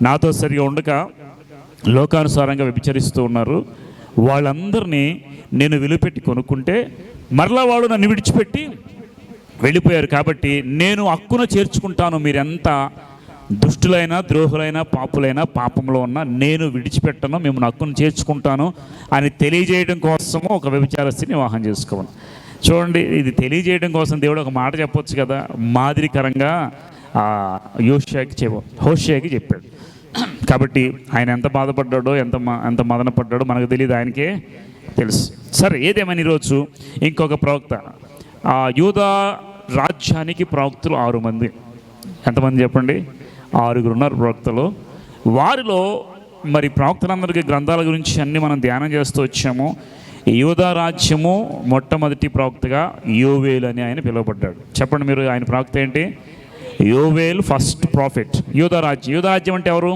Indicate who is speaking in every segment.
Speaker 1: నాతో సరిగా ఉండక లోకానుసారంగా వ్యభిచరిస్తూ ఉన్నారు. వాళ్ళందరినీ నేను విలువపెట్టి కొనుక్కుంటే మరలా వాడు నన్ను విడిచిపెట్టి వెళ్ళిపోయారు. కాబట్టి నేను హక్కున చేర్చుకుంటాను. మీరెంత దుష్టులైనా, ద్రోహులైనా, పాపులైనా, పాపంలో ఉన్నా నేను విడిచిపెట్టను, మిమ్మల్ని హక్కును చేర్చుకుంటాను అని తెలియజేయడం కోసము ఒక వ్యభిచారస్తుని వివాహం చేసుకోవాలి. చూడండి, ఇది తెలియజేయడం కోసం దేవుడు ఒక మాట చెప్పొచ్చు కదా, మాదిరికరంగా హోషేకి చెప్పాడు. కాబట్టి ఆయన ఎంత బాధపడ్డాడో, ఎంత మదన పడ్డాడో మనకు తెలియదు, ఆయనకే తెలుసు. సరే, ఏదేమని ఈరోజు ఇంకొక ప్రవక్త, యూదా రాజ్యానికి ప్రవక్తలు 6 మంది. ఎంతమంది చెప్పండి? 6 ఉన్నారు ప్రవక్తలు. వారిలో మరి ప్రవక్తలందరికీ గ్రంథాల గురించి అన్నీ మనం ధ్యానం చేస్తూ వచ్చాము. యూదా రాజ్యము మొట్టమొదటి ప్రవక్తగా యోవేలు అని ఆయన పిలువబడ్డాడు. చెప్పండి మీరు, ఆయన ప్రవక్త ఏంటి? యోవేలు, ఫస్ట్ ప్రాఫిట్. యూదా రాజ్యం అంటే ఎవరు?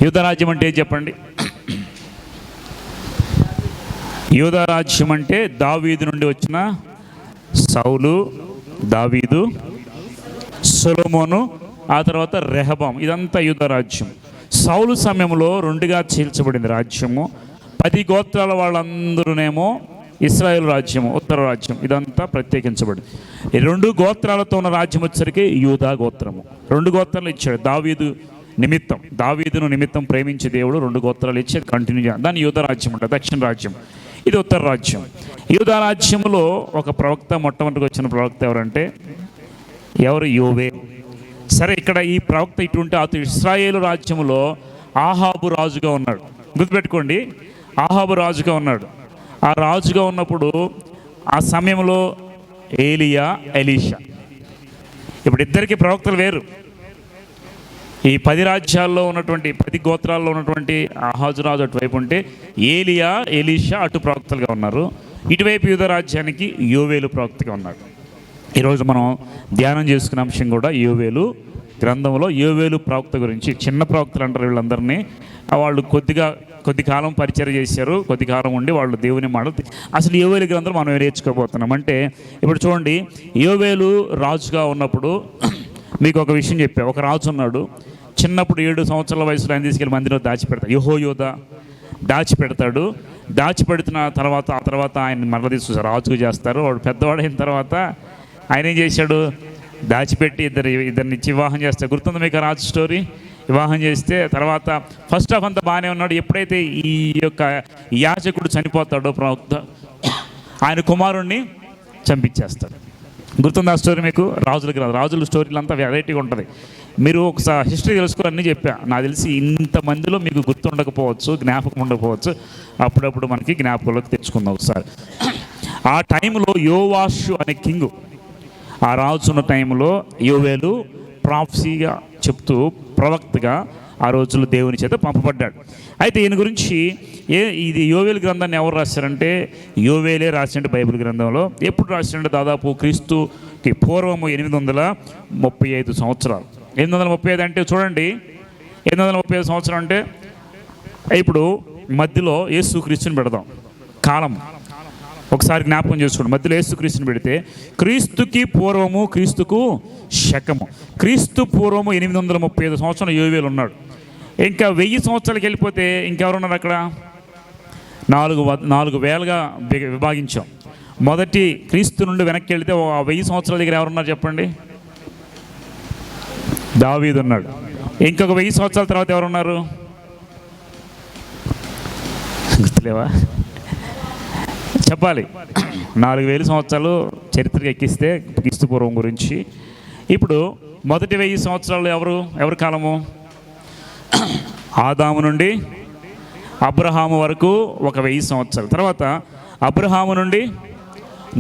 Speaker 1: యూదా రాజ్యం అంటే చెప్పండి. యూదా రాజ్యం అంటే దావీదు నుండి వచ్చిన సౌలు, దావీదు, సొలొమోను, ఆ తర్వాత రెహబాం. ఇదంతా యూదా రాజ్యం. సౌలు సమయంలో 2గా చీల్చబడింది రాజ్యము. 10 గోత్రాల వాళ్ళందరూనేమో ఇశ్రాయేలు రాజ్యము, ఉత్తర రాజ్యం. ఇదంతా ప్రత్యేకించబడింది. ఈ 2 గోత్రాలతో ఉన్న రాజ్యం వచ్చేసరికి యూదా గోత్రము. 2 గోత్రాలు ఇచ్చాడు దావీదును నిమిత్తం ప్రేమించే దేవుడు 2 గోత్రాలు ఇచ్చి కంటిన్యూ చేయాలి. దాన్ని యూదా రాజ్యం అంటారు. దక్షిణ రాజ్యం, ఇది ఉత్తర రాజ్యం. యూదా రాజ్యంలో ఒక ప్రవక్త, మొట్టమొదటిగా వచ్చిన ప్రవక్త ఎవరంటే యోవేలు. సరే, ఇక్కడ ఈ ప్రవక్త ఇటువంటి అతను ఇశ్రాయేలు రాజ్యంలో ఆహాబు రాజుగా ఉన్నాడు. గుర్తుపెట్టుకోండి, ఆహాబు రాజుగా ఉన్నాడు. ఆ రాజుగా ఉన్నప్పుడు ఆ సమయంలో ఏలియా, ఎలీషా, ఇప్పుడు ఇద్దరికి ప్రవక్తలు వేరు. ఈ 10 రాజ్యాల్లో ఉన్నటువంటి 10 గోత్రాల్లో ఉన్నటువంటి ఆహాజు రాజు అటువైపు ఉంటే ఏలియా, ఎలీషా అటు ప్రవక్తలుగా ఉన్నారు. ఇటువైపు యూదా రాజ్యానికి యోవేలు ప్రవక్తగా ఉన్నాడు. ఈరోజు మనం ధ్యానం చేసుకునే అంశం కూడా యోవేలు గ్రంథంలో యోవేలు ప్రవక్త గురించి. చిన్న ప్రవక్తలు అంటారు వీళ్ళందరినీ. వాళ్ళు కొద్ది కాలం పరిచయం చేశారు, కొద్ది కాలం ఉండి వాళ్ళు దేవుని మాటలు. అసలు యోవేలు గ్రంథం మనం నేర్చుకోబోతున్నాం. అంటే ఇప్పుడు చూడండి, యోవేలు రాజుగా ఉన్నప్పుడు మీకు ఒక విషయం చెప్పా. ఒక రాజు ఉన్నాడు, చిన్నప్పుడు 7 సంవత్సరాల వయసులో ఆయన తీసుకెళ్ళి మందిలో దాచిపెడతాడు. యెహోయాదా దాచిపెడతాడు. దాచిపెడుతున్న తర్వాత ఆ తర్వాత ఆయన మరల తీసుకు రాజుగా చేస్తారు. వాడు పెద్దవాడైన తర్వాత ఆయన ఏం చేశాడు? దాచిపెట్టి ఇద్దరిని ఇచ్చి వివాహం చేస్తారు. గుర్తుంది మీకు రాజు స్టోరీ? వివాహం చేస్తే తర్వాత ఫస్ట్ హాఫ్ అంతా బాగానే ఉన్నాడు. ఎప్పుడైతే ఈ యొక్క యాజకుడు చనిపోతాడో ప్రవక్త, ఆయన కుమారుణ్ణి చంపించేస్తాడు. గుర్తుంది ఆ స్టోరీ మీకు? రాజుల స్టోరీలు అంతా వెరైటీగా ఉంటుంది. మీరు ఒకసారి హిస్టరీ తెలుసుకుని అన్నీ చెప్పా. నాకు తెలిసి ఇంతమందిలో మీకు గుర్తుండకపోవచ్చు, జ్ఞాపకం ఉండకపోవచ్చు. అప్పుడప్పుడు మనకి జ్ఞాపకంలోకి తెచ్చుకుందాం ఒకసారి. ఆ టైంలో యోవాషు అనే కింగు, ఆ రాజు ఉన్న టైంలో యోవేలు ప్రాఫెసీగా చెప్తూ ప్రవక్తగా ఆ రోజుల్లో దేవుని చేత పంపబడ్డాడు. అయితే ఈయన గురించి ఇది యోవేలు గ్రంథాన్ని ఎవరు రాశారంటే యోవేలే రాసినట్టు బైబిల్ గ్రంథంలో. ఎప్పుడు రాసినట్టు దాదాపు క్రీస్తుకి పూర్వము 835 సంవత్సరాలు. 835 అంటే చూడండి, 835 సంవత్సరం అంటే ఇప్పుడు మధ్యలో యేసుక్రీస్తుని పెడదాం. కాలం ఒకసారి జ్ఞాపకం చేసుకోండి. మధ్యలో యేసుక్రీస్తుని పెడితే క్రీస్తుకి పూర్వము, క్రీస్తుకు శకము. క్రీస్తు పూర్వము 835 సంవత్సరం యోవేలు ఉన్నాడు. ఇంకా 1000 సంవత్సరాలకి వెళ్ళిపోతే ఇంకెవరున్నారు అక్కడ? 4,000గా విభాగించాం. మొదటి క్రీస్తు నుండి వెనక్కి వెళితే 1000 సంవత్సరాల దగ్గర ఎవరున్నారు చెప్పండి? దావీదు ఉన్నాడు. ఇంకొక 1000 సంవత్సరాల తర్వాత ఎవరున్నారు? గుర్తులేవా? చెప్పాలి. 4000 సంవత్సరాలు చరిత్రకి ఎక్కిస్తే క్రీస్తు పూర్వం గురించి. ఇప్పుడు మొదటి 1000 సంవత్సరాలు ఎవరి కాలము? ఆదాము నుండి అబ్రహాము వరకు ఒక 1000 సంవత్సరాలు. తర్వాత అబ్రహాము నుండి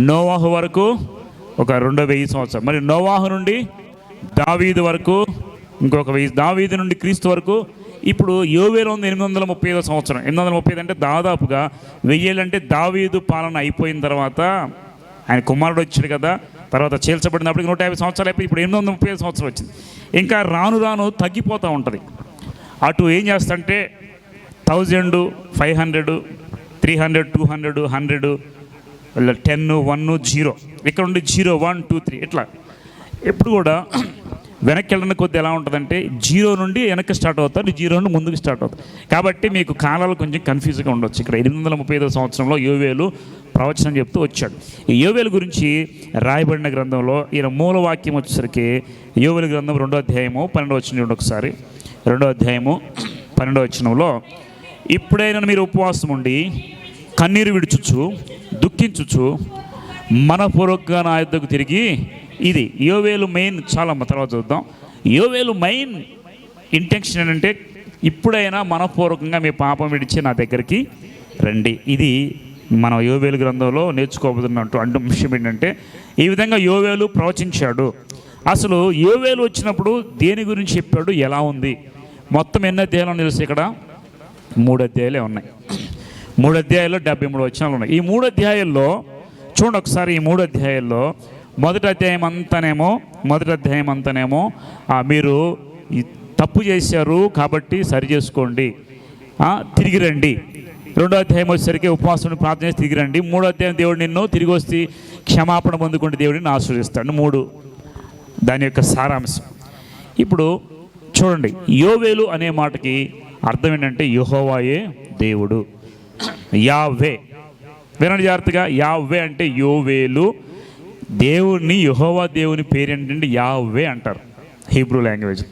Speaker 1: నోవాహు వరకు ఒక 2000 సంవత్సరాలు. మరి నోవాహు నుండి దావీదు వరకు ఇంకొక 1000. దావీదు నుండి క్రీస్తు వరకు ఇప్పుడు యోవేలు ఉంది 835 సంవత్సరం. 835 అంటే దాదాపుగా 1000 అంటే దావీదు పాలన అయిపోయిన తర్వాత ఆయన కుమారుడు వచ్చాడు కదా, తర్వాత చీల్చబడినప్పటికి 150 సంవత్సరాలు అయిపోయి ఇప్పుడు 835 సంవత్సరాలు వచ్చింది. ఇంకా రాను రాను తగ్గిపోతూ ఉంటుంది. అటు ఏం చేస్తంటే 1000, 500, 300, 200, 100, 10, 1, 0, ఇక్కడ నుండి 0, 1, 2, 3 ఇట్లా ఎప్పుడు కూడా వెనక్కి వెళ్ళిన కొద్ది ఎలా ఉంటుందంటే జీరో నుండి వెనక్కి స్టార్ట్ అవుతారు, జీరో నుండి ముందుకు స్టార్ట్ అవుతారు. కాబట్టి మీకు కాలాలు కొంచెం కన్ఫ్యూజ్గా ఉండొచ్చు. ఇక్కడ 835 సంవత్సరంలో యోవేలు ప్రవచనం చెప్తూ వచ్చాడు. ఈ యోవేలు గురించి రాయబడిన గ్రంథంలో ఈయన మూల వాక్యం వచ్చేసరికి యోవేలు గ్రంథం 2వ అధ్యాయము 12వ వచనం చూడండి ఒకసారి. 2వ అధ్యాయము 12వ వచనంలో, ఇప్పుడైనా మీరు ఉపవాసం ఉండి కన్నీరు విడుచుచు దుఃఖించుచు మనపూర్వకంగా నా యుద్ధకు తిరిగి, ఇది యోవేలు మెయిన్. చాలా తర్వాత చూద్దాం. యోవేలు మెయిన్ ఇంటెన్షన్ ఏంటంటే ఇప్పుడైనా మనపూర్వకంగా మీ పాపం విడిచి నా దగ్గరికి రండి. ఇది మన యోవేలు గ్రంథంలో నేర్చుకోబోతున్నట్టు అంశం ఏంటంటే ఈ విధంగా యోవేలు ప్రవచించాడు. అసలు యోవేలు వచ్చినప్పుడు దేని గురించి చెప్పాడు, ఎలా ఉంది, మొత్తం ఎన్ని అధ్యాయాలు తెలుసు? ఇక్కడ 3 అధ్యాయాలే ఉన్నాయి. 3 అధ్యాయాల్లో 73 వచనాలు ఉన్నాయి. ఈ 3 అధ్యాయాల్లో చూడండి ఒకసారి. ఈ 3 అధ్యాయాల్లో మొదటి అధ్యాయం అంతానేమో మీరు తప్పు చేశారు కాబట్టి సరి చేసుకోండి, తిరిగి రండి. 2వ అధ్యాయం వచ్చేసరికి ఉపవాసం ప్రార్థన చేసి తిరిగి రండి. 3వ అధ్యాయం దేవుడు నిన్ను తిరిగి వస్తే క్షమాపణ పొందుకుంటే దేవుడిని ఆశీర్వదిస్తాడు. 3 దాని యొక్క సారాంశం. ఇప్పుడు చూడండి, యోవేలు అనే మాటకి అర్థం ఏంటంటే యెహోవాయే దేవుడు, యావే. వినండి జాగ్రత్తగా. యావే అంటే యోవేలు, దేవుని యెహోవా దేవుని పేరు ఏంటంటే యావే అంటారు హీబ్రూ లాంగ్వేజ్.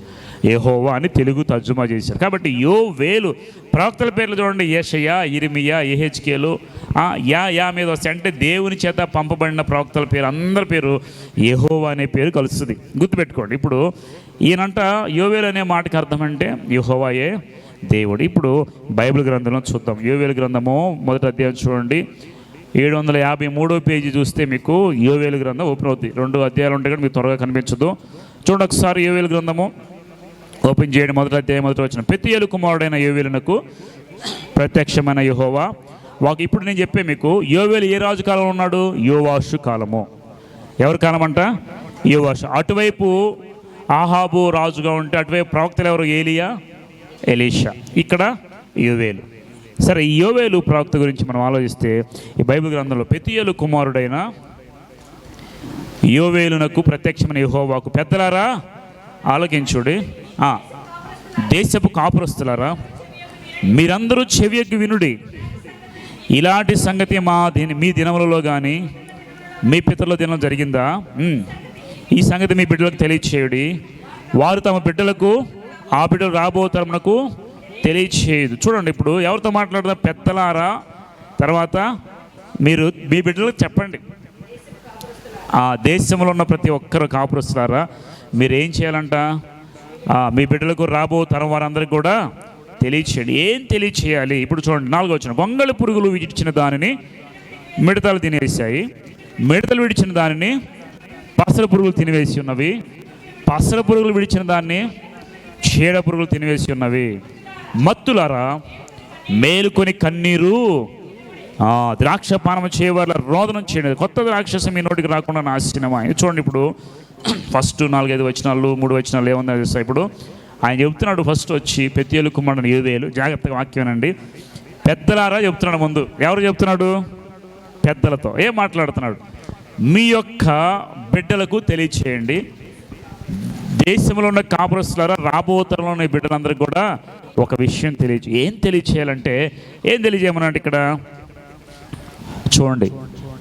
Speaker 1: యెహోవా అని తెలుగు తర్జుమా చేశారు. కాబట్టి యోవేలు ప్రవక్తల పేర్లు చూడండి, యెషయా, ఇర్మియా, యెహెజ్కేలు, యా మీద వస్తాయి. అంటే దేవుని చేత పంపబడిన ప్రవక్తల పేరు అందరి పేరు యెహోవా అనే పేరు కలుస్తుంది. గుర్తుపెట్టుకోండి. ఇప్పుడు ఈయనంట యోవేలు అనే మాటకి అర్థం అంటే యెహోవాయే దేవుడు. ఇప్పుడు బైబిల్ గ్రంథంలో చూద్దాం. యోవేలు గ్రంథము 1వ అధ్యాయం చూడండి, 753వ పేజీ చూస్తే మీకు యోవేలు గ్రంథం ఓపెన్ అవుతుంది. 2 అధ్యాయాలు ఉంటాయి కానీ మీకు త్వరగా కనిపించదు. చూడండి ఒకసారి యోవేలు గ్రంథము ఓపెన్ చేయండి. 1వ అధ్యాయం 1వ వచనం. పెతుయేలు కుమారుడైన యోవేలునకు ప్రత్యక్షమైన యెహోవా ఇప్పుడు నేను చెప్పే మీకు యోవేలు ఏ రాజు కాలంలో ఉన్నాడు? యోవాషు కాలము. ఎవరి కాలం అంట? యోవాషు. అటువైపు ఆహాబు రాజుగా ఉంటే అటువైపు ప్రవక్తలు ఎవరు? ఏలియా, ఎలీషా. ఇక్కడ యోవేలు. సరే, ఈ యోవేలు ప్రవక్త గురించి మనం ఆలోచిస్తే ఈ బైబిల్ గ్రంథంలో పెతుయేలు కుమారుడైన యోవేలునకు ప్రత్యక్షమైన యెహోవాకు, పెద్దలారా ఆలకించుడి, దేశపు కాపురస్తులారా మీరందరూ చెవియొగ్గి వినుడి. ఇలాంటి సంగతి మీ దినములలో కానీ మీ పితరుల దినం జరిగిందా? ఈ సంగతి మీ బిడ్డలకు తెలియచేయుడి. వారు తమ బిడ్డలకు, ఆ బిడ్డలు రాబో తరమునకు తెలియచేయదు. చూడండి, ఇప్పుడు ఎవరితో మాట్లాడదా? పెద్దలారా, తర్వాత మీరు మీ బిడ్డలకు చెప్పండి. ఆ దేశంలో ఉన్న ప్రతి ఒక్కరు కాపురస్తులారా మీరు ఏం చేయాలంట? మీ బిడ్డలకు, రాబో తరం వారందరికీ కూడా తెలియచేయండి. ఏం తెలియచేయాలి? ఇప్పుడు చూడండి 4వ వచనం. గొంగళి పురుగులు విడిచిన దానిని మిడతలు తినేసాయి, మిడతలు విడిచిన దానిని పసర పురుగులు తినివేసి ఉన్నవి, పసర పురుగులు విడిచిన దాన్ని చీడ పురుగులు తినివేసి ఉన్నవి. మత్తులారా మేలుకొని కన్నీరు, ద్రాక్షపానం చేయవాళ్ళ రోదనం చేయండి, కొత్త ద్రాక్షసం మీ నోటికి రాకుండా నాశనమా. చూడండి, ఇప్పుడు ఫస్ట్ 4-5 వచనాలు 3 వచనాలు ఏమన్నా తెలుసా? ఇప్పుడు ఆయన చెప్తున్నాడు ఫస్ట్ వచ్చి పెతుయేలు కుమారుడు యోవేలు. జాగ్రత్తగా వాక్యమేనండి. పెద్దలారా చెప్తున్నాడు ముందు. ఎవరు చెప్తున్నాడు? పెద్దలతో. ఏం మాట్లాడుతున్నాడు? మీ యొక్క బిడ్డలకు తెలియచేయండి, దేశంలో ఉన్న కాపురస్తులారా రాబో తరంలో ఉన్న బిడ్డలందరికీ కూడా ఒక విషయం ఏం తెలియచేయాలంటే ఏం తెలియజేయమన్నాడు ఇక్కడ? చూడండి,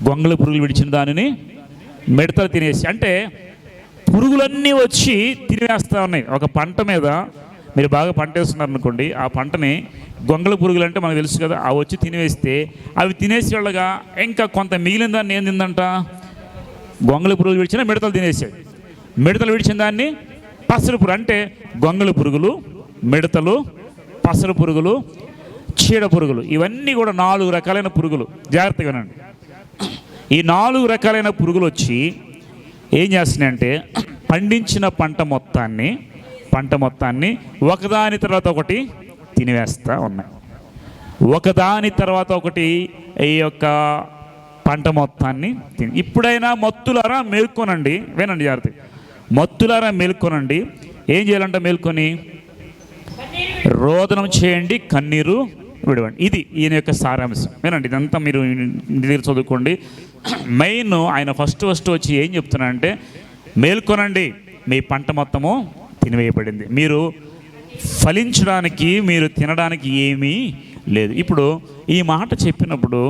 Speaker 1: గొంగళి పురుగులు విడిచిన దానిని మిడతలు తినేసి, అంటే పురుగులన్నీ వచ్చి తినేస్తూ ఉన్నాయి. ఒక పంట మీద మీరు బాగా పంట వేస్తున్నారు అనుకోండి, ఆ పంటని గొంగళి పురుగులు అంటే మనకు తెలుసు కదా, అవి వచ్చి తినేస్తే అవి తినేసేవాళ్ళగా ఇంకా కొంత మిగిలిన దాన్ని ఏం తిందంట? గొంగళి పురుగులు విడిచిన మిడతలు తినేసాడు. మిడతలు విడిచిన దాన్ని పసరు పురుగు, అంటే గొంగళి పురుగులు, మిడతలు, పసరు పురుగులు, చీడ పురుగులు, ఇవన్నీ కూడా 4 రకాలైన పురుగులు. జాగ్రత్తగా వినండి. ఈ 4 రకాలైన పురుగులు వచ్చి ఏం చేస్తున్నాయంటే పండించిన పంట మొత్తాన్ని ఒకదాని తర్వాత ఒకటి తినివేస్తూ ఉన్నాయి. ఒకదాని తర్వాత ఒకటి ఈ యొక్క పంట మొత్తాన్ని ఇప్పుడైనా మత్తులారా మేల్కొనండి. వినండి జాగ్రత్త. మత్తులారా మేల్కొనండి. ఏం చేయాలంట? మేల్కొని రోదనం చేయండి, కన్నీరు విడవండి. ఇది ఈయన యొక్క సారాంశం. వినండి, ఇదంతా మీరు దగ్గర చదువుకోండి. మెయిన్ ఆయన ఫస్ట్ వచ్చి ఏం చెప్తున్నాడంటే మేల్కొనండి, మీ పంట మొత్తము తినివేయబడింది. మీరు ఫలించడానికి, మీరు తినడానికి ఏమీ లేదు. ఇప్పుడు ఈ మాట చెప్పినప్పుడు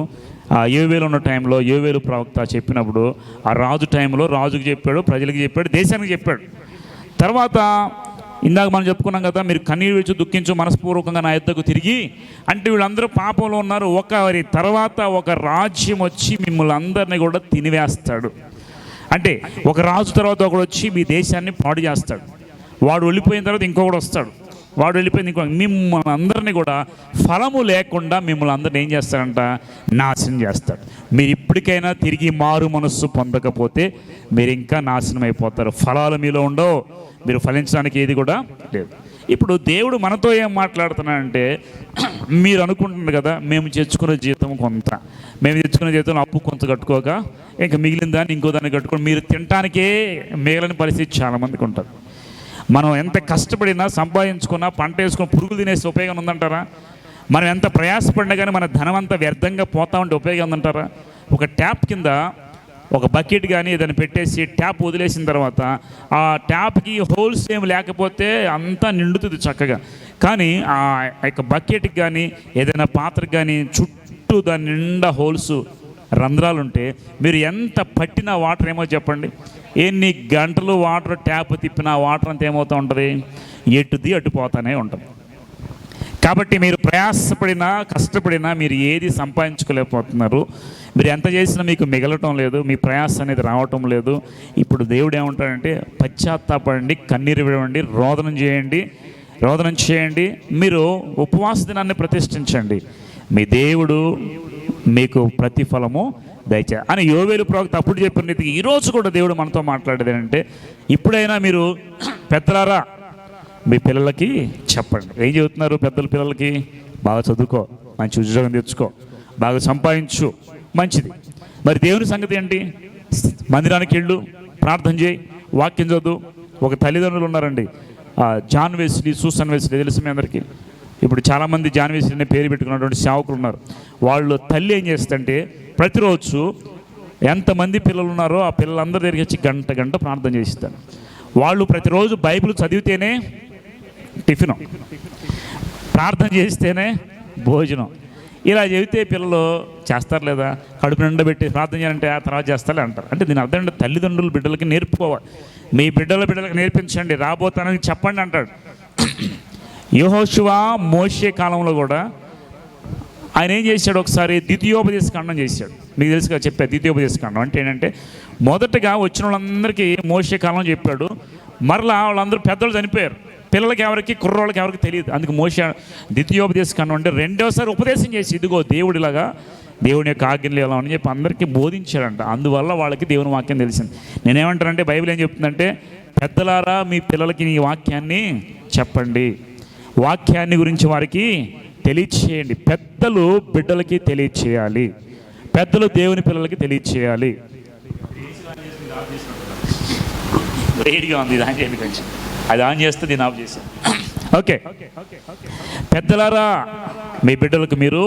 Speaker 1: యోవేలు ఉన్న టైంలో, యోవేలు ప్రవక్త చెప్పినప్పుడు ఆ రాజు టైంలో రాజుకు చెప్పాడు, ప్రజలకు చెప్పాడు, దేశానికి చెప్పాడు. తర్వాత ఇందాక మనం చెప్పుకున్నాం కదా, మీరు కన్నీరు విడిచి దుఃఖించు మనస్పూర్వకంగా నా యొద్దకు తిరిగి అంటే వీళ్ళందరూ పాపంలో ఉన్నారు. ఒకరి తర్వాత ఒక రాజ్యం వచ్చి మిమ్మల్ని అందరినీ కూడా తినివేస్తాడు. అంటే ఒక రాజు తర్వాత ఒకడు వచ్చి మీ దేశాన్ని పాడు చేస్తాడు. వాడు వెళ్ళిపోయిన తర్వాత ఇంకొకడు వస్తాడు, వాడు వెళ్ళిపోయింది ఇంకో, మిమ్మల్ని అందరినీ కూడా ఫలము లేకుండా మిమ్మల్ని అందరిని ఏం చేస్తాడంట, నాశనం చేస్తాడు. మీరు ఇప్పటికైనా తిరిగి మారు మనస్సు పొందకపోతే మీరు ఇంకా నాశనం అయిపోతారు. ఫలాలు మీలో ఉండవు, మీరు ఫలించడానికి ఏది కూడా లేదు. ఇప్పుడు దేవుడు మనతో ఏం మాట్లాడుతున్నాడంటే, మీరు అనుకుంటున్నారు కదా మేము తెచ్చుకునే జీతం కొంత, మేము తెచ్చుకునే జీతం అప్పు కొంత కట్టుకోక ఇంకా మిగిలిన దాన్ని ఇంకో దాన్ని కట్టుకొని మీరు తినటానికే మిగిలిన పరిస్థితి చాలామందికి ఉంటుంది. మనం ఎంత కష్టపడినా, సంపాదించుకున్నా, పంట వేసుకున్న పురుగులు తినేసి ఉపయోగం ఉందంటారా? మనం ఎంత ప్రయాసపడినా కానీ మన ధనం అంతా వ్యర్థంగా పోతా ఉంటే ఉపయోగం ఉందంటారా? ఒక ట్యాప్ కింద ఒక బకెట్ కానీ ఏదైనా పెట్టేసి ట్యాప్ వదిలేసిన తర్వాత ఆ ట్యాప్కి హోల్స్ ఏమి లేకపోతే అంతా నిండుతుంది చక్కగా. కానీ ఆ యొక్క బకెట్కి కానీ ఏదైనా పాత్రకి కానీ చుట్టూ దాని నిండా హోల్స్, రంధ్రాలు ఉంటే మీరు ఎంత పట్టినా వాటర్ ఏమో చెప్పండి, ఎన్ని గంటలు వాటర్ ట్యాప్ తిప్పినా వాటర్ అంతా ఏమవుతూ ఉంటుంది, ఎటుది అటుపోతానే ఉంటుంది. కాబట్టి మీరు ప్రయాసపడినా, కష్టపడినా మీరు ఏది సంపాదించుకోలేకపోతున్నారు. మీరు ఎంత చేసినా మీకు మిగలటం లేదు, మీ ప్రయాస అనేది రావటం లేదు. ఇప్పుడు దేవుడు ఏమంటాడంటే, పశ్చాత్తాపడండి, కన్నీరు విడవండి, రోదనం చేయండి, మీరు ఉపవాస దినాన్ని ప్రతిష్ఠించండి, మీ దేవుడు మీకు ప్రతిఫలము దయచే అని యోవేలు ప్రవక్త అప్పుడు చెప్పిన రీతికి ఈరోజు కూడా దేవుడు మనతో మాట్లాడేది ఏంటంటే, ఇప్పుడైనా మీరు పెద్దలారా మీ పిల్లలకి చెప్పండి. ఏం చెబుతున్నారు పెద్దల పిల్లలకి? బాగా చదువుకో, మంచి ఉద్యోగం తెచ్చుకో, బాగా సంపాదించు, మంచిది. మరి దేవుని సంగతి ఏంటి? మందిరానికి వెళ్ళు, ప్రార్థన చేయి, వాక్యం చదువు. ఒక తల్లిదండ్రులు ఉన్నారండి, జాన్ వెస్లీ, సూసన్ వెస్లీ, తెలుసు మీ అందరికీ. ఇప్పుడు చాలామంది జాన్ వెస్లీ అనే పేరు పెట్టుకున్నటువంటి సేవకులు ఉన్నారు. వాళ్ళు తల్లి ఏం చేస్తుందంటే, ప్రతిరోజు ఎంతమంది పిల్లలు ఉన్నారో ఆ పిల్లలందరి దగ్గరికి వచ్చి గంట ప్రార్థన చేయిస్తారు. వాళ్ళు ప్రతిరోజు బైబిల్ చదివితేనే టిఫిను, ప్రార్థన చేస్తేనే భోజనం. ఇలా చెబితే పిల్లలు చేస్తారు లేదా? కడుపు నిండా పెట్టి ప్రార్థన చేయాలంటే ఆ తర్వాత చేస్తాలే అంటారు. అంటే దీని అర్థం అంటే తల్లిదండ్రులు బిడ్డలకి నేర్పుకోవాలి. మీ బిడ్డలకి నేర్పించండి, రాబోతానని చెప్పండి అంటాడు. యెహోషువ, మోషే కాలంలో కూడా ఆయన ఏం చేశాడు? ఒకసారి ద్వితీయోపదేశ కాండం చేశాడు. మీకు తెలుసుగా చెప్పాడు ద్వితీయోపదేశ కాండం అంటే ఏంటంటే, మొదటగా వచ్చిన వాళ్ళందరికీ మోషే కాలంలో చెప్పాడు. మరలా వాళ్ళందరూ పెద్దలు చనిపోయారు, పిల్లలకి ఎవరికి, కుర్రోళ్ళకి ఎవరికి తెలియదు. అందుకు మోషే ద్వితీయోపదేశ కాండం అంటే రెండోసారి ఉపదేశం చేసి, ఇదిగో దేవుడిలాగా దేవుని యొక్క ఆజ్ఞలు ఎలా అని చెప్పి అందరికీ బోధించాడంట. అందువల్ల వాళ్ళకి దేవుని వాక్యం తెలిసింది. నేనేమంటానంటే, బైబిల్ ఏం చెప్తుందంటే, పెద్దలారా మీ పిల్లలకి ఈ వాక్యాన్ని చెప్పండి, వాక్యాన్ని గురించి వారికి తెలియచేయండి. పెద్దలు బిడ్డలకి తెలియచేయాలి, పెద్దలు దేవుని పిల్లలకి తెలియచేయాలి. వేడిగా ఉంది, ఇది ఆన్ చేయండి కొంచెం, అది ఆన్ చేస్తే దీన్ని ఆఫ్ చేశాను. ఓకే, పెద్దలారా మీ బిడ్డలకు మీరు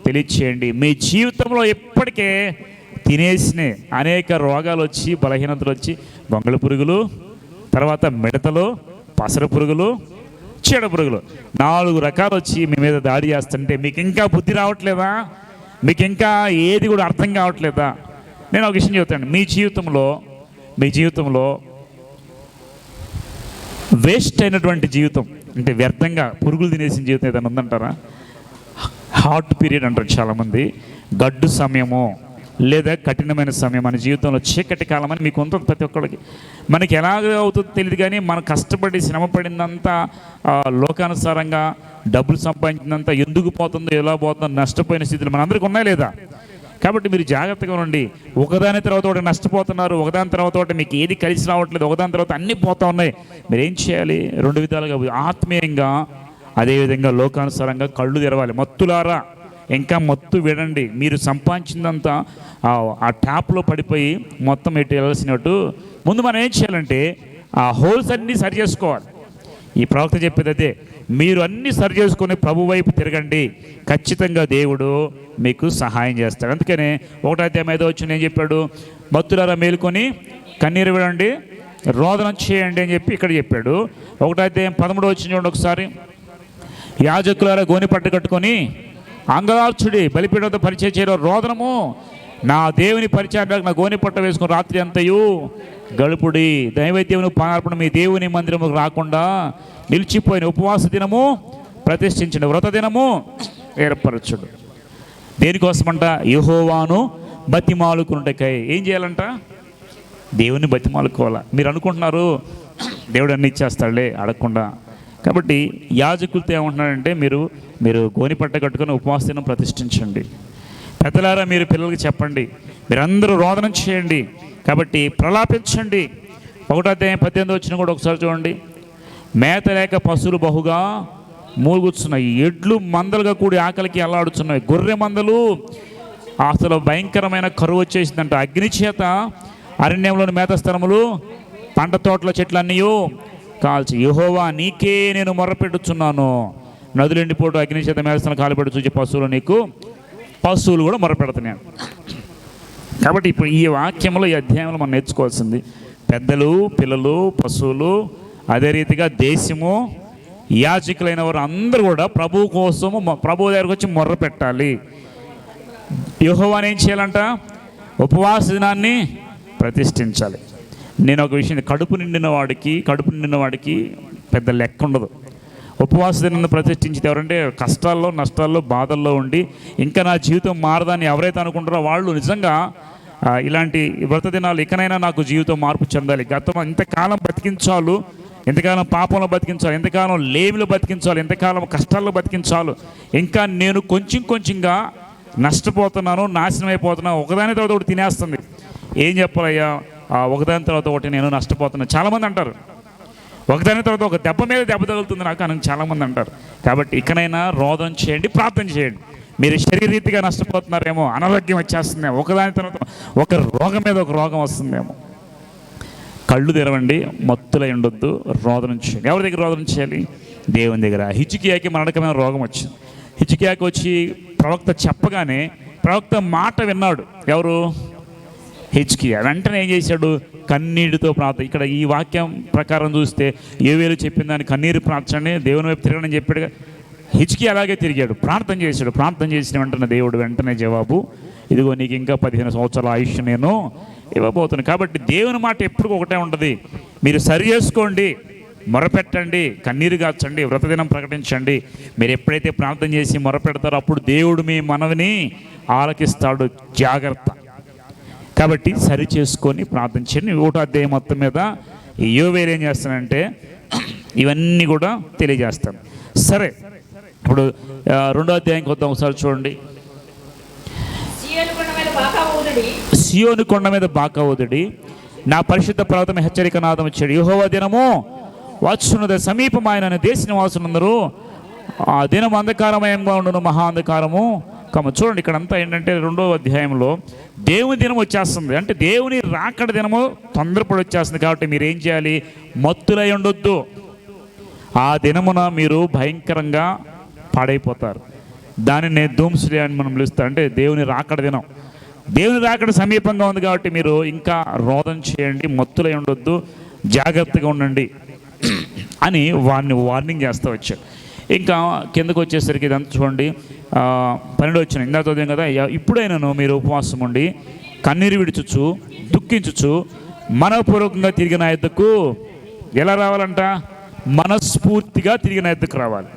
Speaker 1: తెలియచేయండి. మీ జీవితంలో ఎప్పటికే తినేసిన అనేక రోగాలు వచ్చి, బలహీనతలు వచ్చి, గొంగళ పురుగులు, తర్వాత మిడతలు, పసర పురుగులు, చీడ పురుగులు, 4 రకాలు వచ్చి మీ మీద దాడి చేస్తుంటే మీకు ఇంకా బుద్ధి రావట్లేదా? మీకు ఇంకా ఏది కూడా అర్థం కావట్లేదా? నేను ఒక విషయం చెబుతాను. మీ జీవితంలో వేస్ట్ అయినటువంటి జీవితం అంటే వ్యర్థంగా పురుగులు తినేసిన జీవితం ఏదైనా ఉందంటారా? హాట్ పీరియడ్ అంటారు చాలామంది, గడ్డు సమయము లేదా కఠినమైన సమయం మన జీవితంలో, చీకటి కాలం అని మీకు ఉంటుంది ప్రతి ఒక్కరికి. మనకి ఎలాగ అవుతుందో తెలియదు, కానీ మనం కష్టపడి శ్రమ పడిందంతా లోకానుసారంగా డబ్బులు సంపాదించిందంతా ఎందుకు పోతుందో, ఎలా పోతుందో, నష్టపోయిన స్థితిలో మనందరికీ ఉన్నాయి లేదా? కాబట్టి మీరు జాగ్రత్తగా ఉండండి. ఒకదాని తర్వాత ఒకటి నష్టపోతున్నారు, ఒకదాని తర్వాత ఒకటి మీకు ఏది కలిసి రావట్లేదు, ఒకదాని తర్వాత అన్నీ పోతూ ఉన్నాయి. మీరు ఏం చేయాలి? 2 విధాలుగా, ఆత్మీయంగా, అదేవిధంగా లోకానుసారంగా కళ్ళు తెరవాలి. మత్తులారా ఇంకా మత్తు విడండి. మీరు సంపాదించిందంతా ఆ ట్యాప్లో పడిపోయి మొత్తం ఎటు వెళ్ళాల్సినట్టు ముందు మనం ఏం చేయాలంటే ఆ హోల్స్ అన్నీ సరి చేసుకోవాలి. ఈ ప్రవక్త చెప్పేది అదే, మీరు అన్నీ సరి చేసుకొని ప్రభు వైపు తిరగండి, ఖచ్చితంగా దేవుడు మీకు సహాయం చేస్తాడు. అందుకనే 1 అధ్యాయం 5 వచ్చి నేను చెప్పాడు, భక్తులారా మేలుకొని కన్నీరు విడండి, రోదన చేయండి అని చెప్పి ఇక్కడ చెప్పాడు. 1వ అధ్యాయం 13 వచ్చిన చూడండి ఒకసారి. యాజకులారా గోని పట్టు కట్టుకొని అంగలార్చుడి, బలిపీఠంతో పరిచయం చేయడం రోదనము, నా దేవుని పరిచయానికి నా గోని పట్ట వేసుకుని రాత్రి అంతయు గడుపుడి. దైవద్యమును పానార్పణ మీ దేవుని మందిరముకు రాకుండా నిలిచిపోయిన ఉపవాస దినము ప్రతిష్ఠించండి, వ్రత దినము ఏర్పరచుడు. దేనికోసమంట? యెహోవాను బతిమాలుకున్నటకై. ఏం చేయాలంట? దేవుని బతిమాలుకోవాలా. మీరు అనుకుంటున్నారు దేవుడు అన్ని ఇచ్చేస్తాడులే అడగకుండా. కాబట్టి యాజకులతో ఏమంటున్నాడంటే మీరు గోని పట్ట కట్టుకొని ఉపవాస దినం ప్రతిష్ఠించండి. పెద్దలారా మీరు పిల్లలకి చెప్పండి, మీరందరూ రోదన చేయండి, కాబట్టి ప్రలాపించండి. 1వ అధ్యాయం 18 వచ్చిన కూడా ఒకసారి చూడండి. మేత లేక పశువులు బహుగా మూలుగుతున్నాయి, ఎడ్లు మందలుగా కూడి ఆకలికి అల్లాడుతున్నాయి, గొర్రె మందలు అసలు భయంకరమైన కరువు వచ్చేసిందంట. అగ్ని చేత అరణ్యంలోని మేత స్థలములు పంట తోటల చెట్లన్నీ కాల్చి, యెహోవా నీకే నేను మొర్రపెట్టుచున్నాను, నదులు ఎండిపోటు అగ్ని చేత మేతస్థలం కాలిపెట్టు చూచి పశువులు కూడా మొర్రపెడుతున్నాయి. కాబట్టి ఇప్పుడు ఈ వాక్యంలో, ఈ అధ్యాయంలో మనం నేర్చుకోవాల్సింది పెద్దలు, పిల్లలు, పశువులు, అదే రీతిగా దేశము, యాజకులైన వారు అందరూ కూడా ప్రభువు కోసము ప్రభువు దగ్గరకు వచ్చి మొర్ర పెట్టాలి. యెహోవాని ఏం చేయాలంట? ఉపవాస దినాన్ని ప్రతిష్ఠించాలి. నేను ఒక విషయం, కడుపు నిండిన వాడికి పెద్ద లెక్క ఉండదు. ఉపవాస దినాన్ని ప్రతిష్ఠించితే ఎవరంటే కష్టాల్లో, నష్టాల్లో, బాధల్లో ఉండి ఇంకా నా జీవితం మారదని ఎవరైతే అనుకుంటారో వాళ్ళు నిజంగా ఇలాంటి వ్రత దినాలు ఇకనైనా నాకు జీవితం మార్పు చెందాలి, ఇంతకాలం బతికించాలు, ఎంతకాలం పాపంలో బతికించాలి, ఎంతకాలం లేమిలో బతికించాలి, ఎంతకాలం కష్టాల్లో బతికించాలి, ఇంకా నేను కొంచెంగా నష్టపోతున్నాను, నాశనం అయిపోతున్నాను, ఒకదాని తర్వాత ఒకటి తినేస్తుంది. ఏం చెప్పాలయ్యా, ఒకదాని తర్వాత ఒకటి నేను నష్టపోతున్నాను. చాలామంది అంటారు, ఒకదాని తర్వాత ఒక దెబ్బ మీద దెబ్బ తగులుతుంది నాకు అని చాలామంది అంటారు. కాబట్టి ఇకనైనా రోదన చేయండి, ప్రార్థన చేయండి. మీరు శరీరీతిగా నష్టపోతున్నారేమో, అనారోగ్యం వచ్చేస్తుందేమో, ఒకదాని తర్వాత ఒక రోగం మీద ఒక రోగం వస్తుందేమో. కళ్ళు తెరవండి, మత్తులై ఉండొద్దు, రోదన చేయండి. ఎవరి దగ్గర రోదన చేయాలి? దేవుని దగ్గర. హిజ్కియాకి మరణకమైన రోగం వచ్చింది. హిజ్కియాకి వచ్చి ప్రవక్త చెప్పగానే ప్రవక్త మాట విన్నాడు. ఎవరు? హిజ్కియా. వెంటనే ఏం చేశాడు? కన్నీటితో ప్రార్థన. ఇక్కడ ఈ వాక్యం ప్రకారం చూస్తే యోవేలు చెప్పిన దాన్ని కన్నీరు ప్రార్థన, దేవుని వైపు తిరగని చెప్పాడు. హిజ్కియా అలాగే తిరిగాడు, ప్రార్థన చేశాడు. ప్రార్థన చేసిన వెంటనే దేవుడు వెంటనే జవాబు, ఇదిగో నీకు ఇంకా 15 సంవత్సరాల ఆయుష్ నేను ఇవ్వబోతున్నాను. కాబట్టి దేవుని మాట ఎప్పుడు ఒకటే ఉంటుంది. మీరు సరి చేసుకోండి, మొరపెట్టండి, కన్నీరు గార్చండి, వ్రతదినం ప్రకటించండి. మీరు ఎప్పుడైతే ప్రార్థన చేసి మొరపెడతారో అప్పుడు దేవుడు మీ మనవిని ఆలకిస్తాడు. జాగ్రత్త. కాబట్టి సరి చేసుకొని ప్రార్థన చేయండి. 1వ అధ్యాయం మొత్తం మీద యోవేలు ఏం చేస్తానంటే ఇవన్నీ కూడా తెలియజేస్తాను. సరే, ఇప్పుడు 2వ అధ్యాయంకి వద్దాం. ఒకసారి చూడండి. సియోను కొండ మీద బాకా ఊదుడి, నా పరిశుద్ధ పర్వతం హెచ్చరిక నాదం ఇచ్చాడు. యెహోవా దినము వచ్చున్నది, సమీపమైన దేశ నివాసులందరూ ఆ దినం అంధకారమయంగా ఉండును, మహా అంధకారము కమ. చూడండి, ఇక్కడంతా ఏంటంటే 2వ అధ్యాయంలో దేవుని దినం వచ్చేస్తుంది. అంటే దేవుని రాకడ దినము తొందరపడి వచ్చేస్తుంది. కాబట్టి మీరు ఏం చేయాలి? మత్తులై ఉండొద్దు. ఆ దినమున మీరు భయంకరంగా పాడైపోతారు. దానిని ధూమ్శ్రీ అని మనం పిలుస్తాం. అంటే దేవుని రాకడ దినం, దేవుని రాకడ సమీపంగా ఉంది. కాబట్టి మీరు ఇంకా రోదన చేయండి, మత్తులై ఉండొద్దు, జాగ్రత్తగా ఉండండి అని వార్నింగ్ చేస్తూ వచ్చాడు. ఇంకా కిందకు వచ్చేసరికి ఇదంతా చూడండి. 12 వచ్చిన ఇందా చదివాం కదా. ఇప్పుడైనాను మీరు ఉపవాసం ఉండి కన్నీరు విడుచుచు దుఃఖించుచు మనపూర్వకంగా తిరిగిన ఎద్దుకు ఎలా రావాలంట? మనస్ఫూర్తిగా తిరిగిన ఎద్దుకు రావాలి.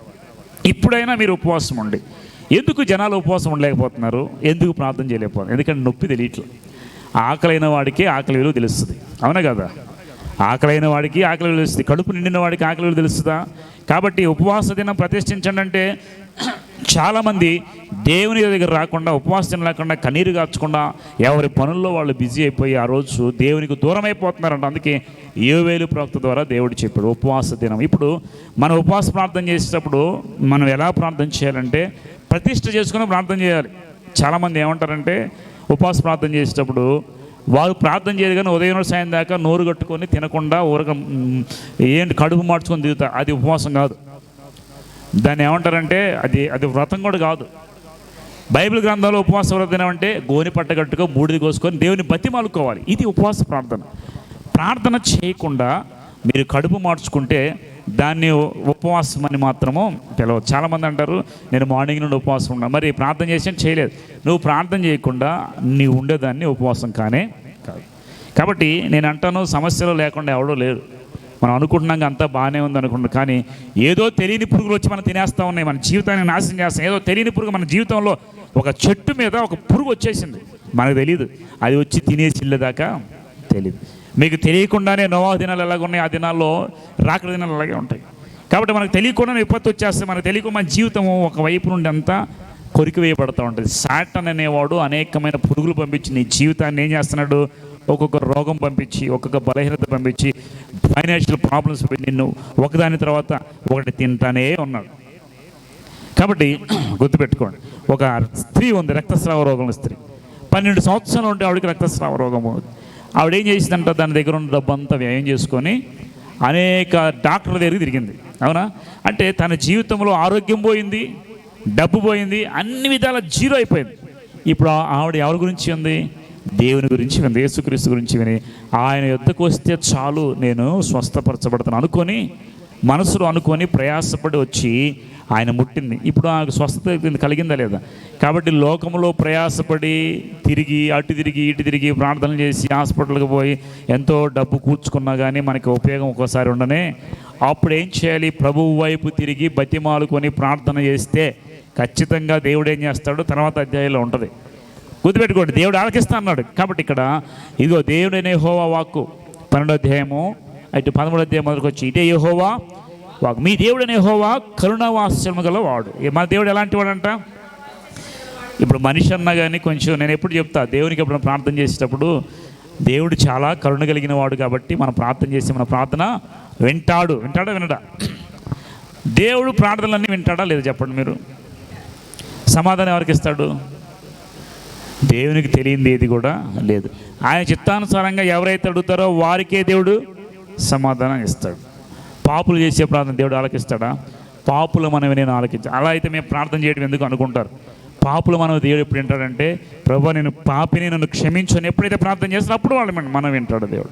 Speaker 1: ఇప్పుడైనా మీరు ఉపవాసం ఉండి. ఎందుకు జనాలు ఉపవాసం ఉండలేకపోతున్నారు? ఎందుకు ప్రార్థన చేయలేకపోతున్నారు? ఎందుకంటే నొప్పి తెలియట్లేదు. ఆకలైన వాడికి ఆకలి విలువ తెలుస్తుంది, అవునా కదా? ఆకలైన వాడికి ఆకలి విలువ తెలుస్తుంది, కడుపు నిండిన వాడికి ఆకలి విలువ తెలుస్తుందా? కాబట్టి ఉపవాస దినం ప్రతిష్ఠించండి అంటే చాలామంది దేవుని దగ్గర రాకుండా, ఉపవాస దినం లేకుండా, కన్నీరు గార్చకుండా ఎవరి పనుల్లో వాళ్ళు బిజీ అయిపోయి ఆ రోజు దేవునికి దూరం అయిపోతున్నారంట. అందుకే యోవేలు ప్రవక్త ద్వారా దేవుడు చెప్పాడు ఉపవాస దినం. ఇప్పుడు మనం ఉపవాస ప్రార్థన చేసేటప్పుడు మనం ఎలా ప్రార్థన చేయాలంటే ప్రతిష్ఠ చేసుకుని ప్రార్థన చేయాలి. చాలామంది ఏమంటారంటే ఉపవాస ప్రార్థన చేసేటప్పుడు వాళ్ళు ప్రార్థన చేయదు కానీ ఉదయం సాయం దాకా నోరు కట్టుకొని తినకుండా ఊరక ఏంటి కడుపు మార్చుకొని దిగుతారు. అది ఉపవాసం కాదు. దాన్ని ఏమంటారంటే అది వ్రతం కూడా కాదు. బైబిల్ గ్రంథంలో ఉపవాస వ్రతం అంటే గోని పట్ట కట్టుకో, బూడిద కోసుకొని దేవుని బతిమాలుకోవాలి. ఇది ఉపవాస ప్రార్థన. ప్రార్థన చేయకుండా మీరు కడుపు మార్చుకుంటే దాన్ని ఉపవాసం అని మాత్రము పిలవదు. చాలామంది అంటారు నేను మార్నింగ్ నుండి ఉపవాసం ఉన్నా, మరి ప్రార్థన చేసి చేయలేదు. నువ్వు ప్రార్థన చేయకుండా నీవు ఉండేదాన్ని ఉపవాసం కానే కాదు. కాబట్టి నేను అంటాను, సమస్యలు లేకుండా ఎవడో లేరు. మనం అనుకుంటున్నాం అంతా బాగానే ఉంది అనుకుంటున్నాం, కానీ ఏదో తెలియని పురుగులు వచ్చి మనం తినేస్తూ ఉన్నాయి, మన జీవితాన్ని నాశనం చేస్తాం. ఏదో తెలియని పురుగు మన జీవితంలో ఒక చెట్టు మీద ఒక పురుగు వచ్చేసింది, మనకు తెలియదు, అది వచ్చి తినేసి వెళ్ళేదాకా తెలియదు. మీకు తెలియకుండానే నోవహు దినాలు ఎలాగ ఉన్నాయి, ఆ దినాల్లో రాకడ దినాలు అలాగే ఉంటాయి. కాబట్టి మనకు తెలియకుండా విపత్తు వచ్చేస్తే మనకు తెలియకుండా మన జీవితం ఒకవైపు నుండి అంతా కొరికి వేయబడుతూ ఉంటుంది. సాటన్ అనేవాడు అనేకమైన పురుగులు పంపించి నీ జీవితాన్ని ఏం చేస్తున్నాడు, ఒక్కొక్క రోగం పంపించి, ఒక్కొక్క బలహీనత పంపించి, ఫైనాన్షియల్ ప్రాబ్లమ్స్ నిన్ను ఒకదాని తర్వాత ఒకటి తింటానే ఉన్నాడు. కాబట్టి గుర్తుపెట్టుకోండి, ఒక స్త్రీ ఉంది, రక్తస్రావ రోగం స్త్రీ. 12 సంవత్సరాలు ఉంటే ఆవిడకి రక్తస్రావ రోగము. ఆవిడ ఏం చేసిందంట, దాని దగ్గర ఉన్న డబ్బు అంతా వ్యయం చేసుకొని అనేక డాక్టర్ల దగ్గరికి తిరిగింది. అవునా? అంటే తన జీవితంలో ఆరోగ్యం పోయింది, డబ్బు పోయింది, అన్ని విధాల జీరో అయిపోయింది. ఇప్పుడు ఆవిడ ఎవరి గురించి ఉంది, దేవుని గురించి విని, యేసుక్రీస్తు గురించి విని, ఆయన యుద్ధకు వస్తే చాలు నేను స్వస్థపరచబడతాను అనుకొని, మనసులో అనుకొని ప్రయాసపడి వచ్చి ఆయన ముట్టింది. ఇప్పుడు ఆమెకు స్వస్థత కలిగిందా లేదా? కాబట్టి లోకంలో ప్రయాసపడి తిరిగి అటు తిరిగి ఇటు తిరిగి ప్రార్థనలు చేసి హాస్పిటల్కి పోయి ఎంతో డబ్బు కూర్చుకున్నా కానీ మనకి ఉపయోగం ఒక్కోసారి ఉండనే. అప్పుడు ఏం చేయాలి, ప్రభువు వైపు తిరిగి బతిమాలుకొని ప్రార్థన చేస్తే ఖచ్చితంగా దేవుడు ఏం చేస్తాడు, తర్వాత అధ్యాయంలో ఉంటుంది. గుర్తుపెట్టుకోండి, దేవుడు ఆలకిస్తా అన్నాడు. కాబట్టి ఇక్కడ ఇదిగో దేవుడైన యెహోవా వాక్కు 12వ అధ్యాయము అటు 13వ అధ్యాయం మొదలుకు వచ్చి, ఇదే యెహోవా వాక్కు, మీ దేవుడైన యెహోవా కరుణావాత్సల్యము గల వాడు. మన దేవుడు ఎలాంటి వాడంట? ఇప్పుడు మనిషి అన్నా కానీ కొంచెం, నేను ఎప్పుడు చెప్తా, దేవునికి ఎప్పుడు ప్రార్థన చేసేటప్పుడు దేవుడు చాలా కరుణ కలిగిన వాడు కాబట్టి మనం ప్రార్థన చేసి మన ప్రార్థన వింటాడా వినడా? దేవుడు ప్రార్థనలన్నీ వింటాడా లేదా చెప్పండి మీరు? సమాధానం ఎవరికి ఇస్తాడు? దేవునికి తెలియంది ఏది కూడా లేదు. ఆయన చిత్తానుసారంగా ఎవరైతే అడుగుతారో వారికే దేవుడు సమాధానం ఇస్తాడు. పాపులు చేసే ప్రార్థన దేవుడు ఆలకిస్తాడా? పాపులు మనవి నేను ఆలకించాను. అలా అయితే మేము ప్రార్థన చేయడం ఎందుకు అనుకుంటారు. పాపులు మనం దేవుడు ఎప్పుడు వింటాడంటే, ప్రభువా నేను పాపిని, నన్ను క్షమించు అని ఎప్పుడైతే ప్రార్థన చేస్తారో అప్పుడు వాళ్ళు మనం వింటాడు దేవుడు.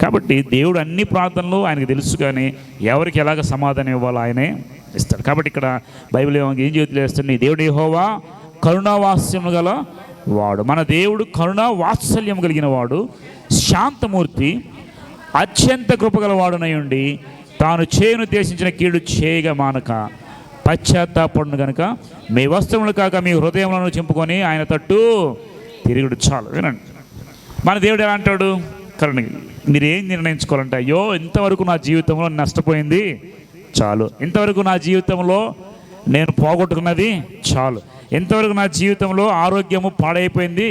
Speaker 1: కాబట్టి దేవుడు అన్ని ప్రార్థనలు ఆయనకు తెలుసు, కానీ ఎవరికి ఎలాగ సమాధానం ఇవ్వాలో ఆయనే ఇస్తాడు. కాబట్టి ఇక్కడ బైబిల్ ఏం చేస్తుంది, నీ దేవుడు యెహోవా కరుణావాత్సల్యము గల వాడు. మన దేవుడు కరుణా వాత్సల్యం కలిగిన వాడు, శాంతమూర్తి, అత్యంత కృపగల వాడునై ఉండి తాను చేయను ఉద్దేశించిన కీడు చేయగా మానక పశ్చాత్తాపడును కనుక మీ వస్త్రములు కాక మీ హృదయములను చింపుకొని ఆయన తట్టు తిరుగుడు. చాలు వినండి, మన దేవుడు ఎలా అంటాడు, కరుణ. మీరేం నిర్ణయించుకోవాలంటే, అయ్యో ఇంతవరకు నా జీవితంలో నష్టపోయింది చాలు, ఇంతవరకు నా జీవితంలో నేను పోగొట్టుకున్నది చాలు, ఇంతవరకు నా జీవితంలో ఆరోగ్యము పాడైపోయింది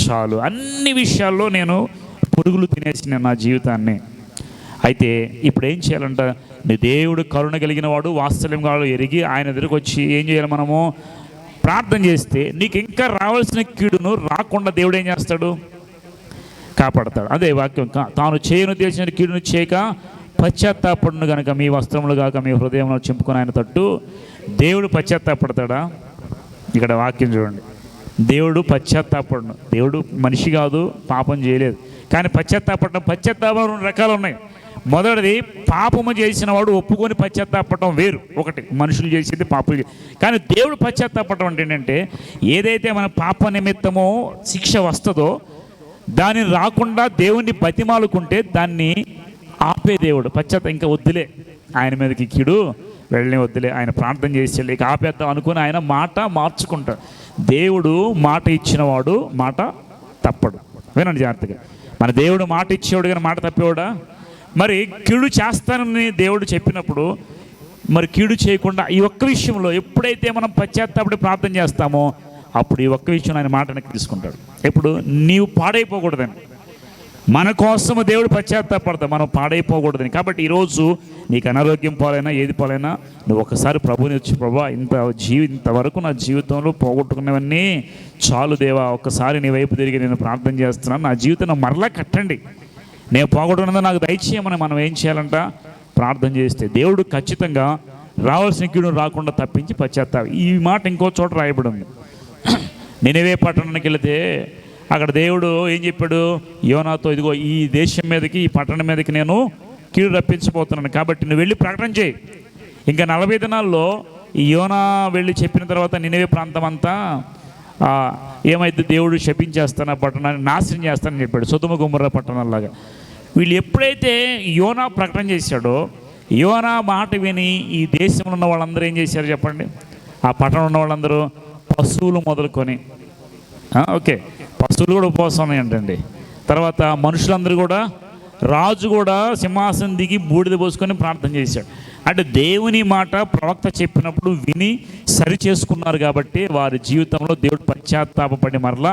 Speaker 1: చాలు, అన్ని విషయాల్లో నేను పురుగులు తినేసిన నా జీవితాన్ని. అయితే ఇప్పుడు ఏం చేయాలంట, నీ దేవుడు కరుణ కలిగిన వాడు, వాత్సల్యం కాడు ఎరిగి ఆయన దగ్గరకు వచ్చి ఏం చేయాలి, మనము ప్రార్థన చేస్తే నీకు ఇంకా రావాల్సిన కీడును రాకుండా దేవుడు ఏం చేస్తాడు, కాపాడతాడు. అదే వాక్యం, తాను చేయను ఉద్దేశించిన కీడును చేయక పశ్చాత్తాపడును కనుక మీ వస్త్రములు కాక మీ హృదయంలో చింపుకొని ఆయన తట్టు. దేవుడు పశ్చాత్తాపడతాడా? ఇక్కడ వాక్యం చూడండి, దేవుడు పశ్చాత్తాపడును. దేవుడు మనిషి కాదు, పాపం చేయలేదు, కానీ పశ్చాత్తాపడడం 2 రకాలు ఉన్నాయి. మొదటిది, పాపము చేసిన వాడు ఒప్పుకొని పశ్చాత్తాపడటం వేరు, ఒకటి మనుషులు చేసేది పాపం. కానీ దేవుడు పశ్చాత్తాపడటం అంటే ఏంటంటే, ఏదైతే మన పాప నిమిత్తమో శిక్ష వస్తుందో దాన్ని రాకుండా దేవుణ్ణి బతిమాలుకుంటే దాన్ని ఆపే దేవుడు. ఇంకా వద్దులే, ఆయన మీదకి కీడు వెళ్ళని వద్దులే, ఆయన ప్రార్థన చేసి ఇక ఆపేద్దాం అనుకుని ఆయన మాట మార్చుకుంటాడు. దేవుడు మాట ఇచ్చినవాడు మాట తప్పడు. వినండి జాగ్రత్తగా, మన దేవుడు మాట ఇచ్చేవాడు కానీ మాట తప్పేవాడా? మరి కీడు చేస్తానని దేవుడు చెప్పినప్పుడు మరి కీడు చేయకుండా ఈ ఒక్క విషయంలో ఎప్పుడైతే మనం పశ్చాత్తాపడి ప్రార్థన చేస్తామో అప్పుడు ఈ ఒక్క విషయం ఆయన మాట వెనక్కి తీసుకుంటాడు. ఎప్పుడు నీవు పాడైపోకూడదని, మన కోసము దేవుడు పశ్చాత్తాపడతాడు, మనం పాడైపోకూడదని. కాబట్టి ఈరోజు నీకు అనారోగ్యం పాలైనా ఏది పాలైనా నువ్వు ఒకసారి ప్రభుని వచ్చి, ప్రభా ఇంతవరకు నా జీవితంలో పోగొట్టుకున్నవన్నీ చాలు దేవా, ఒక్కసారి నీ వైపు తిరిగి నేను ప్రార్థన చేస్తున్నాను, నా జీవితం మరలా కట్టండి, నేను పోగొట్టుకున్నది నాకు దయచేయమని మనం ఏం చేయాలంట, ప్రార్థన చేస్తే దేవుడు ఖచ్చితంగా రావాల్సిన కీడు రాకుండా తప్పించి పశ్చాత్తాపం. ఈ మాట ఇంకో చోట రాయబడి ఉంది. నినవే పట్టణానికి వెళితే అక్కడ దేవుడు ఏం చెప్పాడు? యోనాతో, ఇదిగో ఈ దేశం మీదకి, ఈ పట్టణం మీదకి నేను కీడు రప్పించబోతున్నాను, కాబట్టి నువ్వు వెళ్ళి ప్రకటన చేయి. ఇంకా 40 దినాల్లో ఈ యోనా వెళ్ళి చెప్పిన తర్వాత నినివే ప్రాంతం అంతా ఏమైతే దేవుడు శపించేస్తాను, ఆ పట్టణాన్ని నాశనం చేస్తానని చెప్పాడు, సొదొమ గొమొర్రా పట్టణంలాగా. వీళ్ళు ఎప్పుడైతే యోనా ప్రకటన చేశాడో, యోనా మాట విని ఈ దేశంలో ఉన్న వాళ్ళందరూ ఏం చేశారు చెప్పండి? ఆ పట్టణంలో ఉన్న వాళ్ళందరూ పశువులు మొదలుకొని, ఓకే, పశువులు కూడా ఉపవాసం ఉన్నాయంటండి. తర్వాత మనుషులందరూ కూడా, రాజు కూడా సింహాసనం దిగి బూడిద పోసుకొని ప్రార్థన చేశాడు. అంటే దేవుని మాట ప్రవక్త చెప్పినప్పుడు విని సరి చేసుకున్నారు కాబట్టి వారి జీవితంలో దేవుడు పశ్చాత్తాపపడి మరలా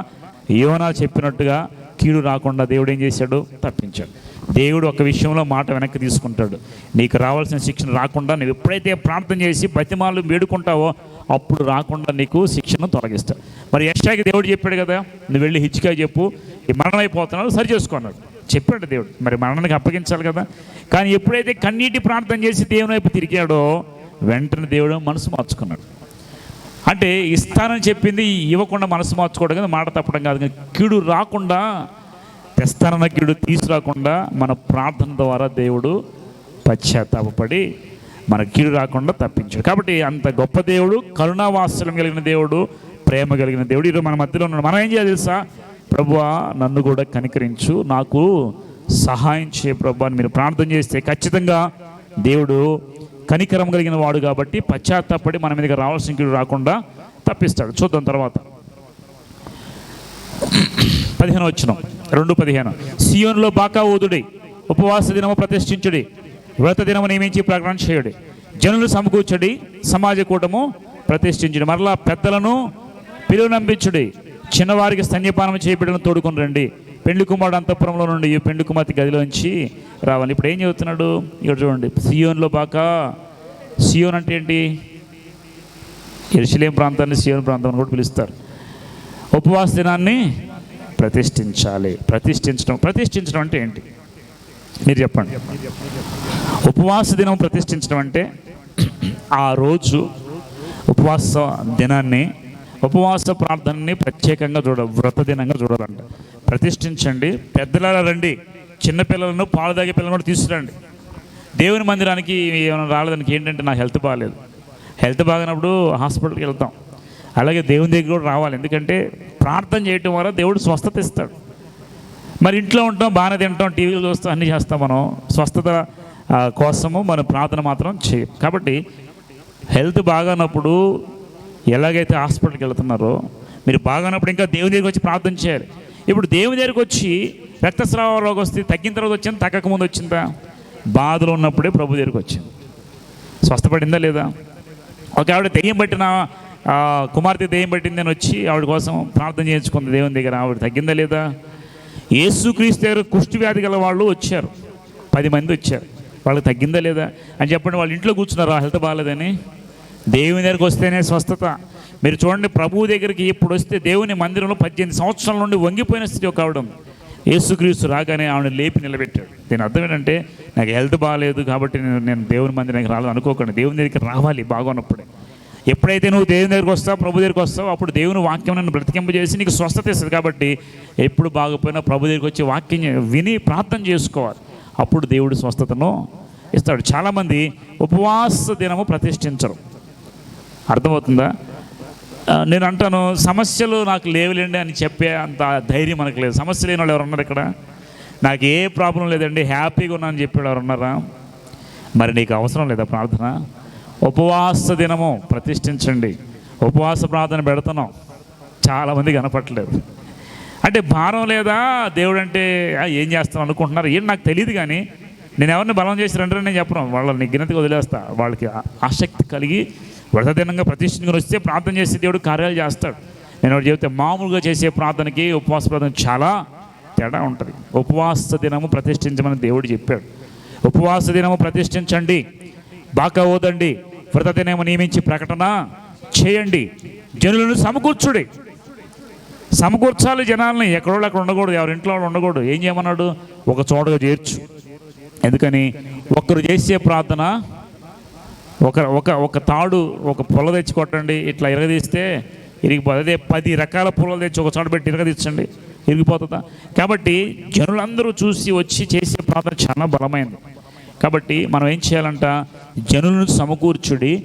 Speaker 1: యోనా చెప్పినట్టుగా కీడు రాకుండా దేవుడు ఏం చేశాడు? తప్పించాడు. దేవుడు ఒక విషయంలో మాట వెనక్కి తీసుకుంటాడు. నీకు రావాల్సిన శిక్షణ రాకుండా నువ్వు ఎప్పుడైతే ప్రార్థన చేసి బతిమాలు వేడుకుంటావో అప్పుడు రాకుండా నీకు శిక్షను తొలగిస్తాడు. మరి యెషయాకి దేవుడు చెప్పాడు కదా, నువ్వు వెళ్ళి హిజ్కియాకి చెప్పు, ఈ మరణం అయిపోతున్నాడు, సరి చేసుకున్నాడు, చెప్పాడు దేవుడు. మరి మరణానికి అప్పగించాలి కదా. కానీ ఎప్పుడైతే కన్నీటి ప్రార్థన చేసి దేవుని వైపు తిరిగాడో వెంటనే దేవుడు మనసు మార్చుకున్నాడు. అంటే ఇస్తానని చెప్పింది ఇవ్వకుండా మనసు మార్చుకోవడం కదా, మాట తప్పడం కాదు. కీడు రాకుండా, తెస్తానన్న కీడు తీసుకురాకుండా మన ప్రార్థన ద్వారా దేవుడు పశ్చాత్తాపడి మన కీడు రాకుండా తప్పించాడు. కాబట్టి అంత గొప్ప దేవుడు, కరుణావాత్సల్యం కలిగిన దేవుడు, ప్రేమ కలిగిన దేవుడు ఈరోజు మన మధ్యలో ఉన్నాడు. మనం ఏం చేయాలి తెలుసా? ప్రభువా నన్ను కూడా కనికరించు, నాకు సహాయం చేయ ప్రభువా అని మీరు ప్రార్థన చేస్తే ఖచ్చితంగా దేవుడు కనికరం కలిగిన వాడు కాబట్టి పశ్చాత్తాపడి మన మీదకి రావాల్సిన కీడు రాకుండా తప్పిస్తాడు. చూద్దాం తర్వాత 15వ వచనం, 2:15. సియోనులో బాకా ఊదుడి, ఉపవాస దినము ప్రతిష్ఠించుడి, వ్రత దినము నియమించి ప్రకటన చేయుడి, జనులు సమకూర్చుడి, సమాజ కూటము ప్రతిష్ఠించుడి, మరలా పెద్దలను పిలువనంపించుడి, చిన్నవారికి స్తన్యపానం చేయబిడ్డలను తోడుకొని రండి, పెండ్లి కుమారుడు అంతఃపురంలో నుండి పెండ్లి కుమార్తె గదిలోంచి రావాలి. ఇప్పుడు ఏం చెబుతున్నాడు ఇక్కడ చూడండి. సియోనులో బాకా, సియోన్ అంటే ఏంటి? యెరూషలేము ప్రాంతాన్ని సియోన్ ప్రాంతం అని కూడా పిలుస్తారు. ఉపవాస దినాన్ని ప్రతిష్ఠించాలి. ప్రతిష్ఠించడం అంటే ఏంటి మీరు చెప్పండి? ఉపవాస దినం ప్రతిష్ఠించడం అంటే ఆ రోజు ఉపవాస దినాన్ని, ఉపవాస ప్రార్థనని ప్రత్యేకంగా వ్రత దినంగా చూడాలంట. ప్రతిష్ఠించండి, పెద్దల రండి, చిన్నపిల్లలను, పాలు తాగే పిల్లలను కూడా తీసుకురండి. దేవుని మందిరానికి ఏమైనా రాలేదానికి ఏంటంటే నాకు హెల్త్ బాగాలేదు, హెల్త్ బాగానప్పుడు హాస్పిటల్కి వెళ్తాం. అలాగే దేవుని దగ్గర కూడా రావాలి, ఎందుకంటే ప్రార్థన చేయటం వల్ల దేవుడు స్వస్థత ఇస్తాడు. మరి ఇంట్లో ఉంటాం, బాగానే తింటాం, టీవీలో చూస్తాం, అన్నీ చేస్తాం. మనం స్వస్థత కోసము మనం ప్రార్థన మాత్రం చేయం. కాబట్టి హెల్త్ బాగానప్పుడు ఎలాగైతే హాస్పిటల్కి వెళ్తున్నారో, మీరు బాగానప్పుడు ఇంకా దేవుని దగ్గరికి వచ్చి ప్రార్థన చేయాలి. ఇప్పుడు దేవుని దగ్గరికి వచ్చి రక్తస్రావ రోగం వస్తే తగ్గిన తర్వాత వచ్చింది, తగ్గక ముందు వచ్చిందా? బాధలు ఉన్నప్పుడే ప్రభు దగ్గరికి వచ్చింది. స్వస్థపడిందా లేదా? ఒక ఆవిడ దెయ్యం పట్టిన కుమార్తె దెయ్యం పట్టింది అని వచ్చి ఆవిడ కోసం ప్రార్థన చేయించుకుంది దేవుని దగ్గర, ఆవిడ తగ్గిందా లేదా? యేసుక్రీస్తు దగ్గర కుష్టి వ్యాధి గల వాళ్ళు వచ్చారు, 10 మంది వచ్చారు, వాళ్ళకి తగ్గిందా లేదా అని చెప్పండి. వాళ్ళ ఇంట్లో కూర్చున్నారు, హెల్త్ బాగాలేదని. దేవుని దగ్గరికి వస్తేనే స్వస్థత. మీరు చూడండి, ప్రభువు దగ్గరికి ఇప్పుడు వస్తే దేవుని మందిరంలో 18 సంవత్సరాల నుండి వంగిపోయిన స్థితి ఒక ఆవిడ ఉంది. యేసుక్రీస్తు రాగానే ఆవిడ లేపి నిలబెట్టాడు. దీని అర్థం ఏంటంటే, నాకు హెల్త్ బాగాలేదు కాబట్టి నేను దేవుని మందిరానికి రాలేదు అనుకోకండి. దేవుని దగ్గరికి రావాలి బాగున్నప్పుడే. ఎప్పుడైతే నువ్వు దేవుని దగ్గరికి వస్తావు, ప్రభు దగ్గరికి వస్తావు, అప్పుడు దేవుని వాక్యం నన్ను బ్రతికింపజేసి నీకు స్వస్థత ఇస్తుంది. కాబట్టి ఎప్పుడు బాగపోయినా ప్రభు దగ్గరికి వచ్చి వాక్యం విని ప్రార్థన చేసుకోవాలి, అప్పుడు దేవుడు స్వస్థతను ఇస్తాడు. చాలామంది ఉపవాస దినము ప్రతిష్ఠించరు. అర్థమవుతుందా? నేను అంటాను, సమస్యలు నాకు లేవులేండి అని చెప్పే అంత ధైర్యం మనకు లేదు. సమస్య లేని వాళ్ళు ఎవరు ఉన్నారు ఇక్కడ? నాకు ఏ ప్రాబ్లం లేదండి, హ్యాపీగా ఉన్నానని చెప్పాడు ఎవరు ఉన్నారా? మరి నీకు అవసరం లేదా ప్రార్థన? ఉపవాస దినము ప్రతిష్ఠించండి. ఉపవాస ప్రార్థన పెడుతున్నాం, చాలామంది కనపట్లేదు. అంటే భారం లేదా దేవుడు అంటే ఏం చేస్తాను అనుకుంటున్నారు. ఏం నాకు తెలియదు, కానీ నేను ఎవరిని బలం చేసిరంటే నేను చెప్పను, వాళ్ళని నిగ్నతగా వదిలేస్తా. వాళ్ళకి ఆసక్తి కలిగి వ్రత దినంగా ప్రతిష్ఠించుకొని వస్తే ప్రార్థన చేసి దేవుడు కార్యాలు చేస్తాడు. నేను ఒకటి చెబితే, మామూలుగా చేసే ప్రార్థనకి ఉపవాస ప్రార్థన చాలా తేడా ఉంటుంది. ఉపవాస దినము ప్రతిష్ఠించమని దేవుడు చెప్పాడు. ఉపవాస దినము ప్రతిష్ఠించండి, బాకా ఓదండి, వ్రత దినము నియమించి ప్రకటన చేయండి, జనులను సమకూర్చాలి. జనాల్ని ఎక్కడో అక్కడ ఉండకూడదు, ఎవరింట్లో వాళ్ళు ఉండకూడదు. ఏం చేయమన్నాడు? ఒక చోటగా చేర్చు. ఎందుకని? ఒకరు చేసే ప్రార్థన, ఒక తాడు, ఒక పుల్ల తెచ్చి కొట్టండి, ఇట్లా ఇరగదీస్తే ఇరిగిపోతుంది. అదే 10 రకాల పుల్లలు తెచ్చి ఒక చోట పెట్టి ఇరగదీర్చండి, ఇరిగిపోతుందా? కాబట్టి జనులందరూ చూసి వచ్చి చేసే ప్రార్థన చాలా బలమైనది. కాబట్టి మనం ఏం చేయాలంట? జనులను సమకూర్చుడి,